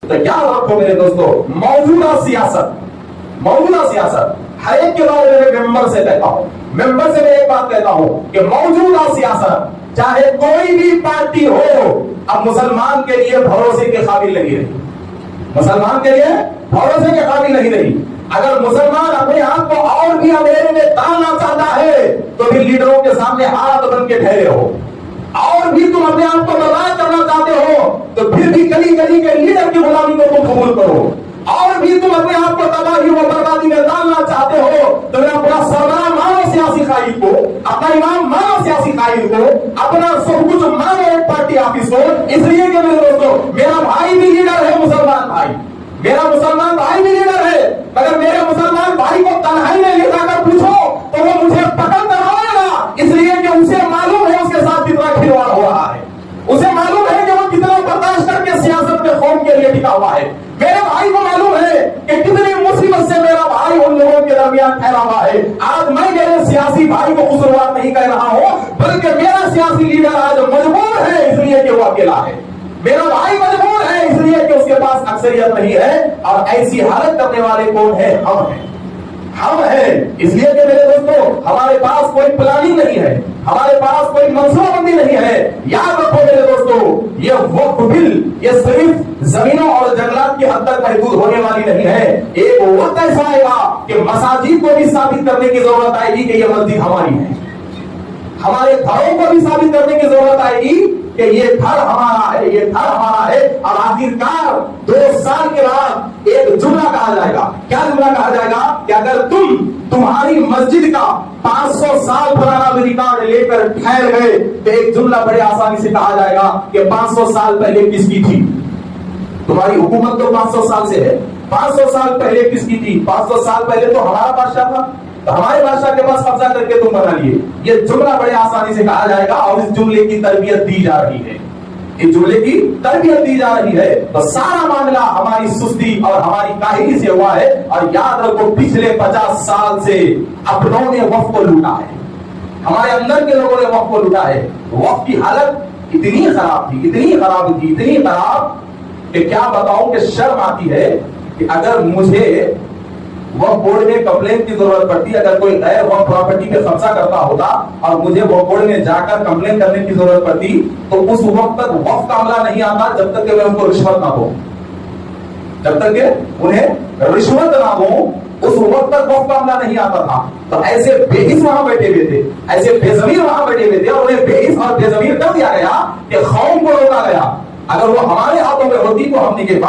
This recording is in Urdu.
تو یاد رکھو میرے دوستو، موجودہ سیاست ہر ایک کے بارے میں ممبر سے کہتا ہوں، ممبر سے میں ایک بات کہتا ہوں کہ موجودہ سیاست چاہے کوئی بھی پارٹی ہو، اب مسلمان کے لیے بھروسے کے قابل نہیں رہی، مسلمان کے لیے بھروسے کے قابل نہیں رہی۔ اگر مسلمان اپنے آپ کو اور بھی اندھیرے میں ڈالنا چاہتا ہے تو پھر لیڈروں کے سامنے ہاتھ بن کے ٹھہرے ہو، اور بھی تم اپنے آپ کو برباد کرنا چاہتے ہو تو پھر بھی گلی گلی کے لیڈر کی غلامی کو تم قبول کرو، اور بھی تم اپنے آپ کو تباہی و بربادی میں ڈالنا چاہتے ہو تو میرا اپنا سربراہ مانو سیاسی قائد کو، اپنا امام مانو سیاسی قائد کو، اپنا سب کچھ مانو ایک پارٹی آفس کو۔ اس لیے کہ میرے دوستو، میرا بھائی بھی لیڈر ہے، مسلمان بھائی، میرا مسلمان بھائی بھی لیڈر ہے، مگر میرے مسلمان بھائی کو تنہائی میں لے جا کر پوچھو تو وہ مجھے پکڑ کر روئے گا، اس لیے کہ اسے معلوم ہے اس کے ساتھ کتنا کھلواڑ ہو رہا ہے، اسے معلوم ہے کہ وہ کتنا برداشت کر کے سیاست میں قوم کے لیے ٹکا ہوا ہے۔ میرے بھائی کو معلوم ہے کہ کتنی مصیبت سے میرا بھائی ان لوگوں کے درمیان ٹھہرا ہوا ہے۔ آج میں میرے سیاسی بھائی کو قصوروار نہیں کہہ رہا ہوں، بلکہ میرا سیاسی لیڈر آج مجبور ہے اس لیے کہ وہ اکیلا ہے، میرا بھائی مجبور ہے اس لیے کہ اس کے پاس اکثریت نہیں ہے، اور ایسی حالت کرنے والے کون ہیں؟ ہم ہیں۔ اس لیے کہ میرے دوستو، ہمارے پاس کوئی پلاننگ نہیں ہے، ہمارے پاس کوئی منصوبہ بندی نہیں ہے۔ یاد رکھو میرے دوستو، یہ وقف بل یہ صرف زمینوں اور جنگلات کی حد تک محدود ہونے والی نہیں ہے۔ ایک وقت ایسا آئے گا کہ مساجد کو بھی ثابت کرنے کی ضرورت آئے گی کہ یہ مسجد ہماری ہے، ہمارے گھروں کو بھی ثابت کرنے کی ضرورت آئے گی کہ یہ گھر ہمارا ہے، یہ گھر ہمارا ہے۔ اور آخرکار 2 سال کے بعد ایک جملہ کہا جائے گا۔ کیا جملہ کہا جائے گا؟ کہ اگر تمہاری مسجد کا 500 سال پرانا بھی ریکارڈ لے کر ٹھہر گئے تو ایک جملہ بڑے آسانی سے کہا جائے گا کہ 500 سال پہلے کس کی تھی؟ تمہاری حکومت تو 500 سال سے ہے، 500 سال پہلے کس کی تھی؟ 500 سال پہلے تو ہمارا بادشاہ تھا، تو ہمارے بادشاہ کے پاس قبضہ کر کے تم بنا لیے۔ یہ جملہ بڑے آسانی سے کہا جائے گا، اور اس جملے کی تربیت دی جا رہی ہے، اس جملے کی تربیت دی جا رہی ہے۔ تو سارا معاملہ ہماری سستی اور ہماری کاہلی سے ہوا ہے۔ اور یاد رکھو، پچھلے 50 سال سے اپنوں نے وقف کو لوٹا ہے، ہمارے اندر کے لوگوں نے وقف کو لوٹا ہے۔ وقف کی حالت اتنی خراب تھی، اتنی خراب کہ کیا بتاؤں کہ شرم آتی ہے کہ اگر مجھے وقف بورڈ میں کمپلین کی ضرورت پڑتی، اگر کوئی غیر وقف پراپرٹی پہ قبضہ کرتا ہوتا اور مجھے وقف بورڈ میں جا کر کمپلین کرنے کی ضرورت پڑتی، تو اس وقت تک وقف کا عملہ نہیں آتا جب تک کہ میں ان کو رشوت نہ دوں، جب تک کہ انہیں رشوت نہ دوں اس وقت تک وقف کا عملہ نہیں آتا تھا۔ تو ایسے بے حس وہاں بیٹھے ہوئے تھے، ایسے بے ضمیر وہاں بیٹھے ہوئے تھے، اور انہیں بے حس اور بے ضمیر کر دیا گیا کہ قوم کو روکا گیا۔ اگر وہ ہمارے ہاتھوں میں ہوتی تو ہم نگہبان ہوتے۔